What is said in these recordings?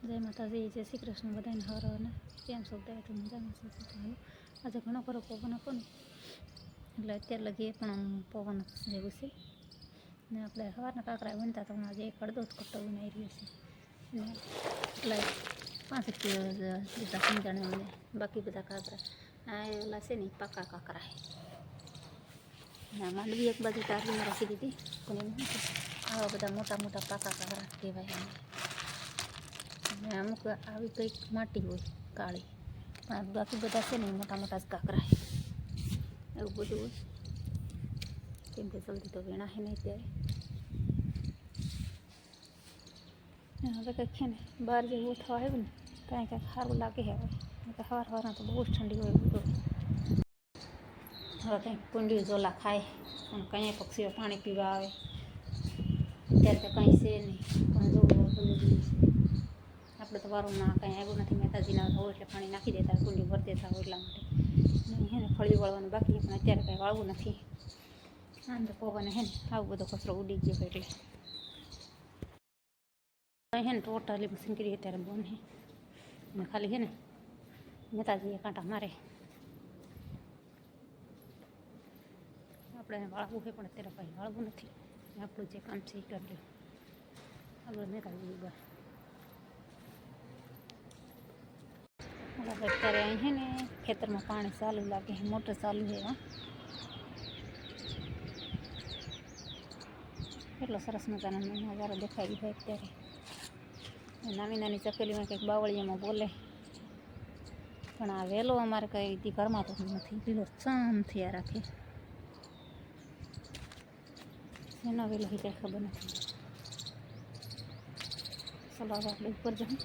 જય માતાજી, જય શ્રી કૃષ્ણ બધાને. હર અને કેમ છો? બધા તો મજામાં છે. આજે ઘણો ખરો પવન હતો ને, એટલે અત્યારે લગી પણ પવન જેવું છે ને. આપણે સવારના કાંકરા બનતા તો આજે એક અડધો જ કટ્ટો બનાવી રહ્યો છે ને, એટલે 5 કિલો લીધા સમજાણે મને. બાકી બધા કાંકરા આ ઓલા છે ને પાકા કાંકરા ના માંડવી એક બાજુ તારીમાં રાખી દીધી, પણ એમ આવા બધા મોટા મોટા પાકા કાંકરા કહેવાય. અને અમુક આવી કંઈક માટી હોય કાળી, પણ બાકી બધા છે ને મોટા મોટા જ કાંકરા એવું બધું હોય. કેમ કે જલ્દી તો વેણા હે નહીં ત્યારે. હવે કંઈક છે ને બહાર જેવું થવા આવ્યું ને કાંઈ કાંઈક સારું લાગે છે. હવે સવારના તો બહુ જ ઠંડી હોય બધું. હવે કંઈક કુંડી ઝોલા ખાય, પણ કંઈ પક્ષીઓ પાણી પીવા આવે ત્યારે તો કંઈ છે નહીં. પણ જો આપણે તો વારોમાં કંઈ આવ્યું નથી. મહેતાજીના હોય એટલે પાણી નાખી દેતા, કુંડી ભરી દેતા હોય એટલા માટે. નહીં હે ને ફળી વાળવાનું બાકી, પણ અત્યારે કંઈ વાળવું નથી. આમ તો પવન હે ને આવું બધો કચરો ઉડી ગયો એટલે કંઈ હે ને ટોટલી મશીન કરી અત્યારે બંધ હે ને. ખાલી હે ને મહેતાજીએ કાંટા મારે. આપણે વાળવું છે પણ અત્યારે કંઈ વાળવું નથી. આપણું જે કામ છે એ કરી લે. આપણે મહેતાજી બસ અત્યારે અહીં છે ને ખેતરમાં પાણી ચાલુ લાગે છે, મોટર ચાલુ છે. કેટલો સરસ મજાનો નજારો દેખાઈ રહ્યો અત્યારે. નાની નાની ચકેલીમાં કંઈક બાવળિયામાં બોલે, પણ આ વહેલો અમારે કંઈ ઘરમાં તો નથી. લીલો ચામ થયા રાખે. એનો વહેલો કંઈ ખબર નથી. ચલો હવે આપણે ઉપર જવું.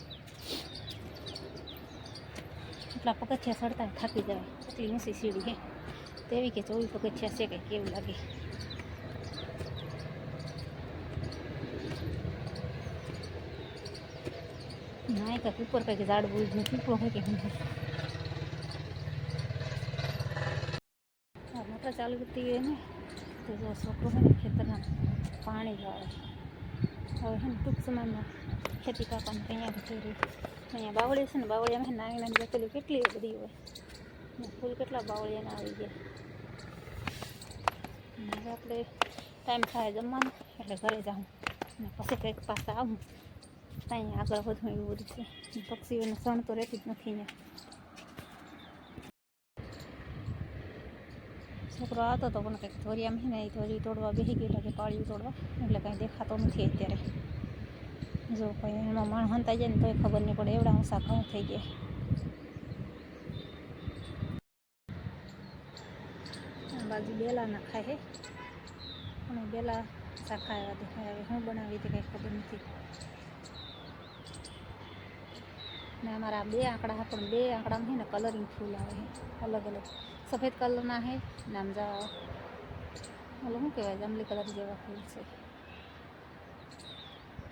એટલા પગથિયા ચડતા થાકી જાય, એટલી ઊંચી સીડી હે તેવી કે 24 પગથિયા છે. કંઈક કેવું લાગે. ના કંઈક ઉપર કંઈક ઝાડવું જ નથી. પીપળો હોય કે હું મોટર ચાલુ કરતી હોય ને તો જો છોકરો હોય ને ખેતરમાં પાણી વાળે. હવે હે ને ટૂંક સમયમાં ખેતી કાપવાની તૈયારી થઈ રહી. અહીંયા બાવળી છે ને, બાવળિયામાં નાની નાની ચકેલી કેટલી બધી હોય ને, ફૂલ કેટલા બાવળિયાના આવી ગયા. હવે આપણે ટાઈમ થાય જમવાનું એટલે ઘરે જાઉં ને પછી કંઈક પાછા આવું. અહીંયા આગળ વધુ એવું બધું છે. પક્ષીઓને સણ તો રહેતી જ નથી અહીંયા. છોકરો આવતો હતો પણ કંઈક ધોરિયામાં છે ને એ ધોરી તોડવા બેસી ગયો લાગે, પાળિયું તોડવા, એટલે કંઈ દેખાતો નથી અત્યારે. જો કોઈ એમાં માણ હંતાઈ જાય ને તોય ખબર નહીં પડે, એવડા ઊંચા ઘઉં થઈ ગયા. આ બાજુ બેલા ના ખાય છે, પણ બેલા શાખા એવા દેખાય. હવે હું બનાવી હતી કંઈ ખબર નથી. ને અમારા 2 આંકડા, પણ 2 આંકડામાં છે ને કલરિંગ ફૂલ આવે છે અલગ અલગ. સફેદ કલરના છે ને આમ જા ઓલું શું કહેવાય, જાંબલી કલર જેવા ફૂલ છે.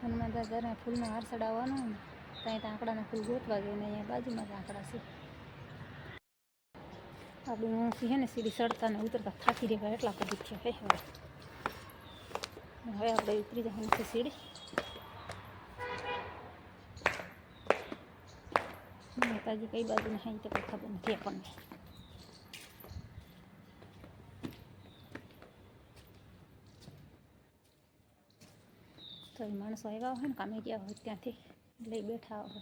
હનુમાન દાદાના ફૂલનો હાર ચડાવવાનો ને ત્યાં આંકડાના ફૂલ ગોતવા જોઈએ ને અહીંયા બાજુમાં જ આંકડા છે. આપણે ઊંચી છે ને સીડી ચડતા ને ઉતરતા થાકી રહેવાય એટલા પગથિયા છે. હવે આપણે ઉતરી જવાનું છે સીડી. મહેતાજી કઈ બાજુ ને તો કંઈ ખબર નથી આપણને. તો એ માણસો આવ્યા હોય ને કામે ગયા હોય ત્યાંથી એટલે બેઠા હોય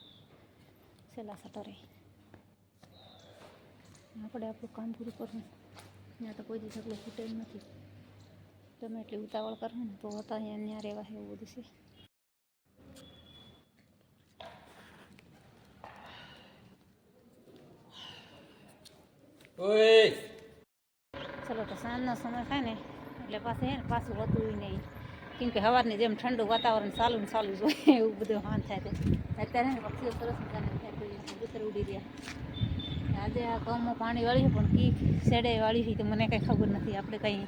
છેલ્લા સટરે. આપણે આપણું કામ પૂરું કરવું. ત્યાં તો કોઈ દી ઢગલો છૂટે જ નથી. તમે એટલી ઉતાવળ કરો ને તો હતા ત્યાં રહેવા એવું બધું છે. ચલો તો સાંજનો સમય થાય ને એટલે પાછું હોતું નહીં. કેમ કે સવારની જેમ ઠંડુ વાતાવરણ ચાલુ ને ચાલુ જ હોય એવું બધું હાન થાય છે. અત્યારે ને પક્ષીઓ સરસ મજાને ઉડી રહ્યા. આજે આ ઘઉંમાં પાણી વાળ્યું પણ કી શેડે વાળી તો મને કંઈ ખબર નથી. આપણે કંઈ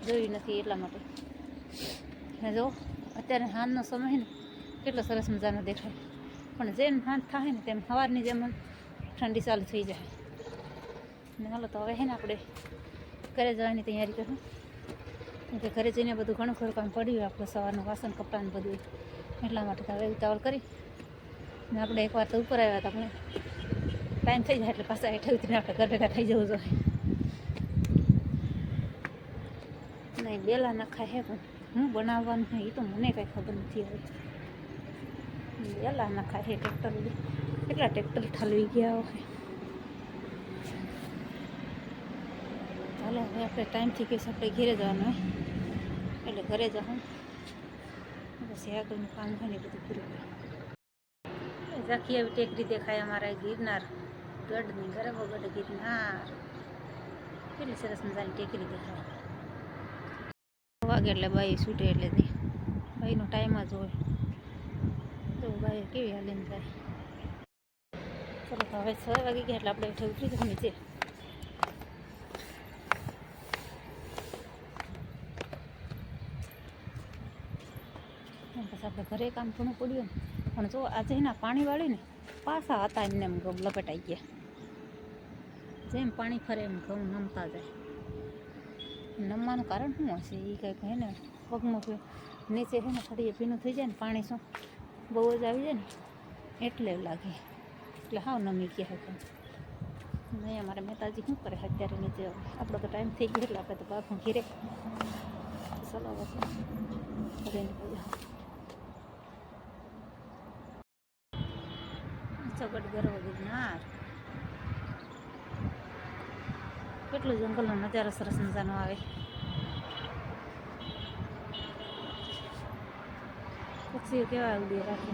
જોયું નથી એટલા માટે. જો અત્યારે સાંજનો સમય ને કેટલો સરસ મજાનો દેખાય, પણ જેમ સાંજ થાય ને તેમ સવારની જેમ ઠંડી ચાલુ થઈ જાય. ને હાલો તો હવે છે ને આપણે ઘરે જવાની તૈયારી કરું. કેમ કે ઘરે જઈને બધું ઘણું ખરું કામ પડ્યું આપણે સવારનું વાસણ કપડાં બધું, એટલા માટે તો હવે ઉતાવળ કરી ને આપણે એકવાર તો ઉપર આવ્યા હતા પણ ટાઈમ થઈ જાય એટલે પાછા હેઠ ઉતરીને આપણે ઘર ભેગા થઈ જવું જોઈએ. નહીં બેલા નખાય હે પણ હું બનાવવાનું હોય એ તો મને કાંઈ ખબર નથી હવે. બેલા નખાય હે ટ્રેક્ટર કેટલા ટ્રેક્ટર ઠલવી ગયા હોય. ચાલો હવે આપણે ટાઈમથી કહીશ આપણે ઘરે જવાનું હોય એટલે ઘરે જાઉં પછી આગળનું કામ હોય ને બધું પૂરું કરે. ઝાંખી આવી ટેકરી દેખાય અમારા ગિરનાર ગઢની ગરબો ગઢ ગિરનાર કેટલી સરસ મજાની ટેકરી દેખાય. વાગે એટલે બાઈ છૂટે એટલે નહીં બાઈનો ટાઈમ જ હોય તો બાઈ કેવી હાલીને જાય. ચલો તો હવે 6 વાગી ગયા એટલે આપણે હેઠે ઉતરી જવું નીચે. પછી આપણે ઘરે કામ ઘણું પડ્યું ને પણ જો આજે એના પાણીવાળી ને પાછા હતા એમને એમ ઘઉં લપેટાઈ ગયા. જેમ પાણી ફરે એમ ઘઉં નમતા જાય. નમવાનું કારણ શું હશે એ કંઈક હે ને પગમાં નીચે છે ને થોડી ભીનું થઈ જાય ને પાણી શું બહુ જ આવી જાય ને એટલે લાગે એટલે હાવ નમી ગયા હતા. નહીં અમારે મહેતાજી શું કરે અત્યારે નીચે આપણો તો ટાઈમ થઈ ગયો એટલે આપણે તો બાપું ઘીરે ચલાવો છે ચોગટ ગરવો ગિરનાર કેટલું જંગલનો નજારો સરસ મજાનો આવે. પક્ષીઓ કેવા ઉડી રાખે.